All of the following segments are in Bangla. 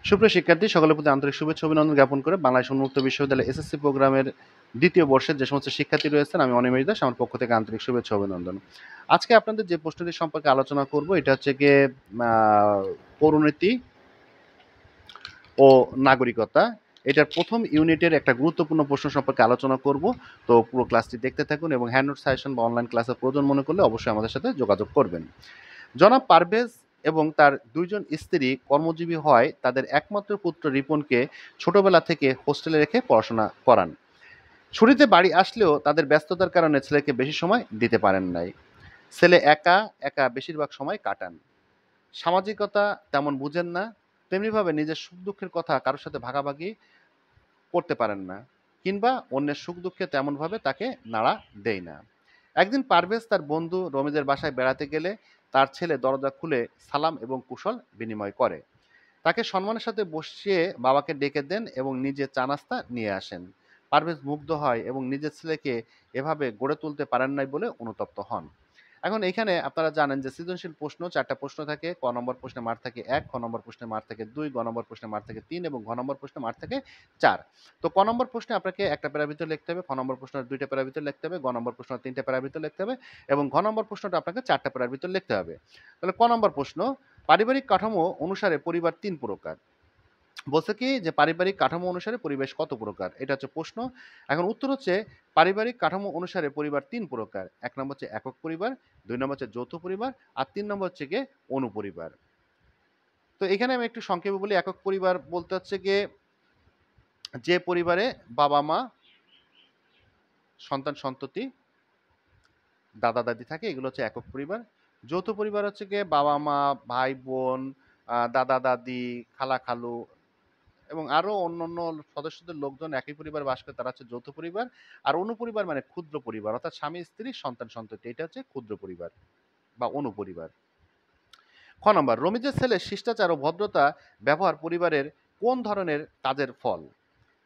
সুপ্রিয় শিক্ষার্থী, সকলের প্রতি আন্তরিক শুভেচ্ছা অভিনন্দন জ্ঞাপন করে বাংলাদেশ উন্মুক্ত বিশ্ববিদ্যালয় এসএসসি প্রোগ্রামের দ্বিতীয় বর্ষের যে সমস্ত শিক্ষার্থী রয়েছেন, আমি অনিমেষ দাস, আমার পক্ষ থেকে আন্তরিক শুভেচ্ছা অভিনন্দন। আজকে আপনাদের যে প্রশ্নটি সম্পর্কে আলোচনা করব, এটা হচ্ছে গিয়ে পৌরনীতি ও নাগরিকতা। এটার প্রথম ইউনিটের একটা গুরুত্বপূর্ণ প্রশ্ন সম্পর্কে আলোচনা করব। তো পুরো ক্লাসটি দেখতে থাকুন এবং হ্যান্ড নোট সাজেশন বা অনলাইন ক্লাসের প্রয়োজন মনে করলে অবশ্যই আমাদের সাথে যোগাযোগ করবেন। জনাব পারভেজ এবং তার দুইজন স্ত্রী কর্মজীবী হয় তাদের একমাত্র পুত্র রিপনকে ছোটবেলা থেকে হোস্টেলে রেখে পড়াশোনা করান। ছুটিতে বাড়ি আসলেও তাদের ব্যস্ততার কারণে ছেলেকে বেশি সময় দিতে পারেন নাই। ছেলে একা একা বেশিরভাগ সময় কাটান। সামাজিকতা তেমন বুঝেন না, তেমনিভাবে নিজের সুখ দুঃখের কথা কারোর সাথে ভাগাভাগি করতে পারেন না, কিংবা অন্যের সুখ দুঃখে তেমনভাবে তাকে নাড়া দেয় না। একদিন পারভেজ তার বন্ধু রমিজের বাসায় বেড়াতে গেলে তার ছেলে দরজা খুলে সালাম এবং কুশল বিনিময় করে। তাকে সম্মানের সাথে বসিয়ে বাবাকে ডেকে দেন এবং নিজে চা নাস্তা নিয়ে আসেন। পারভেজ মুগ্ধ হয় এবং নিজের ছেলেকে এভাবে গড়ে তুলতে পারেন নাই বলে অনুতপ্ত হন। এখন এখানে আপনারা জানেন যে সৃজনশীল প্রশ্ন ৪টা প্রশ্ন থাকে। ক নম্বর প্রশ্নে মার্ক থাকে ১, খ নম্বর প্রশ্নে মার্ক থাকে ২, গ নম্বর প্রশ্নে মার্ক থাকে ৩ এবং ঘ নম্বর প্রশ্নে মার্ক থাকে ৪। তো ক নম্বর প্রশ্নে আপনাকে একটা প্যারার ভিতর লিখতে হবে, খ নম্বর প্রশ্ন ২টা প্যারার ভিতর লিখতে হবে, গ নম্বর প্রশ্ন ৩টা প্যারার ভিতর লিখতে হবে এবং ঘ নম্বর প্রশ্নটা আপনাকে ৪টা প্যারার ভিতর লিখতে হবে। তাহলে ক নম্বর প্রশ্ন, পারিবারিক কাঠামো অনুসারে পরিবার ৩ প্রকার। বলছে কি যে পারিবারিক কাঠামো অনুসারে পরিবেশ কত প্রকার, এটা হচ্ছে প্রশ্ন। এখন উত্তর হচ্ছে পারিবারিক কাঠামো অনুসারে পরিবার ৩ প্রকার। ১ নম্বর হচ্ছে একক পরিবার, ২ নম্বর হচ্ছে যৌথ পরিবার আর ৩ নম্বর হচ্ছে গিয়ে অনুপরিবার। তো এখানে আমি একটু সংক্ষেপে বলি। একক পরিবার বলতে হচ্ছে গিয়ে যে পরিবারে বাবা মা, সন্তান সন্ততি, দাদা দাদি থাকে, এগুলো হচ্ছে একক পরিবার। যৌথ পরিবার হচ্ছে গিয়ে বাবা মা, ভাই বোন, দাদা দাদি, খালা খালু এবং আরো অন্যান্য সদস্যদের লোকজন একই পরিবারে বাস করে, তারা হচ্ছে যৌথ পরিবার। আর অনুপরিবার মানে ক্ষুদ্র পরিবার, অর্থাৎ স্বামী স্ত্রী সন্তান সন্ততি, এটা হচ্ছে ক্ষুদ্র পরিবার বা অনুপরিবার। খ নম্বর, রমিজের ছেলে শিষ্টাচার ও ভদ্রতা ব্যবহার পরিবারের কোন ধরনের কাজের ফল?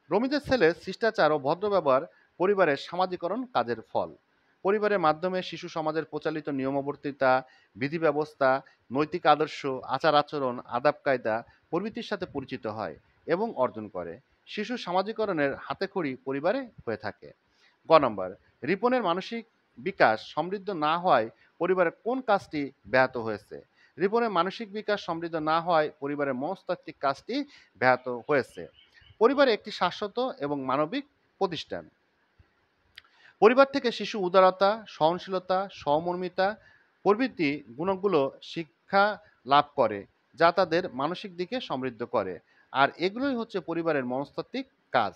রমিজের ছেলে শিষ্টাচার ও ভদ্র ব্যবহার পরিবারের সামাজিকরণ কাজের ফল। পরিবারের মাধ্যমে শিশু সমাজের প্রচলিত নিয়মাবর্তিতা, বিধি ব্যবস্থা, নৈতিক আদর্শ, আচার আচরণ, আদাব কায়দা প্রভৃতির সাথে পরিচিত হয় এবং অর্জন করে। শিশু সামাজিকরণের হাতেখড়ি পরিবারে হয়ে থাকে। গ নম্বর, রিপনের মানসিক বিকাশ সমৃদ্ধ না হওয়ায় পরিবারের কোন কাজটি ব্যাহত হয়েছে? রিপনের মানসিক বিকাশ সমৃদ্ধ না হওয়ায় পরিবারের মনস্তাত্ত্বিক কাজটি ব্যাহত হয়েছে। পরিবারে একটি শাশ্বত এবং মানবিক প্রতিষ্ঠান। পরিবার থেকে শিশু উদারতা, সহনশীলতা, সহমর্মিতা প্রভৃতি গুণগুলো শিক্ষা লাভ করে, যা তাদের মানসিক দিকে সমৃদ্ধ করে। আর এগুলোই হচ্ছে পরিবারের মনস্তাত্ত্বিক কাজ।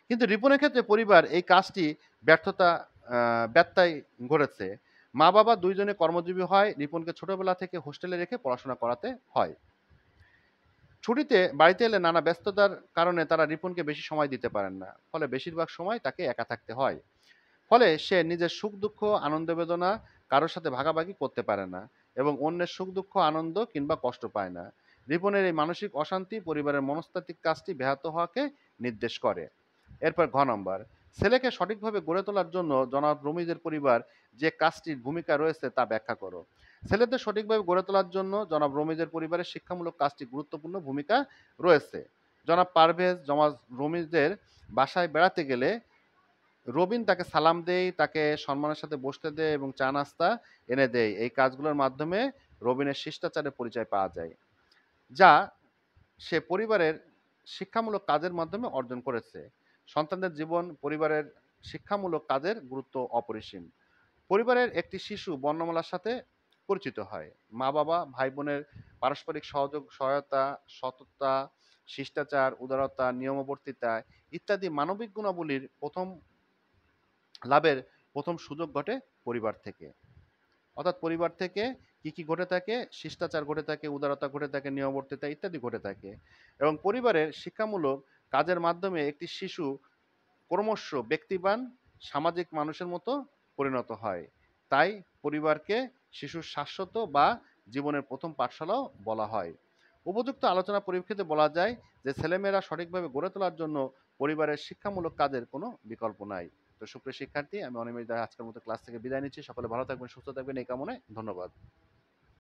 কিন্তু রিপনের ক্ষেত্রে পরিবার এই কাজটি ব্যর্থতা ব্যত্যয় ঘটেছে। মা বাবা দুইজনে কর্মজীবী হয়, রিপনকে ছোটবেলা থেকে হোস্টেলে রেখে পড়াশোনা করাতে হয়। ছুটিতে বাড়িতে এলে নানা ব্যস্ততার কারণে তারা রিপনকে বেশি সময় দিতে পারেন না, ফলে বেশিরভাগ সময় তাকে একা থাকতে হয়। ফলে সে নিজের সুখ দুঃখ আনন্দ বেদনা কারোর সাথে ভাগাভাগি করতে পারে না এবং অন্যের সুখ দুঃখ আনন্দ কিংবা কষ্ট পায় না। রিপনের এই মানসিক অশান্তি পরিবারের মনস্তাত্ত্বিক কাজটি ব্যাহত হওয়াকে নির্দেশ করে। এরপর ঘ নম্বর, ছেলেকে সঠিকভাবে গড়ে তোলার জন্য জনাব রমিজের পরিবার যে কাজটির ভূমিকা রয়েছে তা ব্যাখ্যা করো। ছেলেদের সঠিকভাবে গড়ে তোলার জন্য জনাব রমিজের পরিবারের শিক্ষামূলক কাজটি গুরুত্বপূর্ণ ভূমিকা রয়েছে। জনাব পারভেজ জনাব রমিজের বাসায় বেড়াতে গেলে রবিন তাকে সালাম দেয়, তাকে সম্মানের সাথে বসতে দেয় এবং চা নাস্তা এনে দেয়। এই কাজগুলোর মাধ্যমে রবিনের শিষ্টাচারের পরিচয় পাওয়া যায়, যা সে পরিবারের শিক্ষামূলক কাজের মাধ্যমে অর্জন করেছে। সন্তানদের জীবন পরিবারের শিক্ষামূলক কাজের গুরুত্ব অপরিসীম। পরিবারের একটি শিশু বর্ণমালার সাথে পরিচিত হয়। মা বাবা ভাই বোনের পারস্পরিক সহযোগ সহায়তা, সততা, শিষ্টাচার, উদারতা, নিয়মবর্তিতা ইত্যাদি মানবিক গুণাবলীর লাভের প্রথম সুযোগ ঘটে পরিবার থেকে। অর্থাৎ পরিবার থেকে কি কি ঘটে থাকে? শিষ্টাচার ঘটে থাকে, উদারতা ঘটে থাকে, নিয়মবর্তিতা ইত্যাদি ঘটে থাকে। এবং পরিবারের শিক্ষামূলক কাজের মাধ্যমে একটি শিশু ক্রমশ ব্যক্তিবান সামাজিক মানুষের মতো পরিণত হয়। তাই পরিবারকে শিশুর শাশ্বত বা জীবনের প্রথম পাঠশালাও বলা হয়। উপযুক্ত আলোচনা পরিপ্রেক্ষিতে বলা যায় যে ছেলেমেয়েরা সঠিকভাবে গড়ে তোলার জন্য পরিবারের শিক্ষামূলক কাজের কোনো বিকল্প নাই। তো সুপ্রিয় শিক্ষার্থী, আমি অনিমেষ দাস আজকের মতো ক্লাস থেকে বিদায় নিচ্ছি। সকলে ভালো থাকবেন, সুস্থ থাকবেন এই কামনায়। ধন্যবাদ।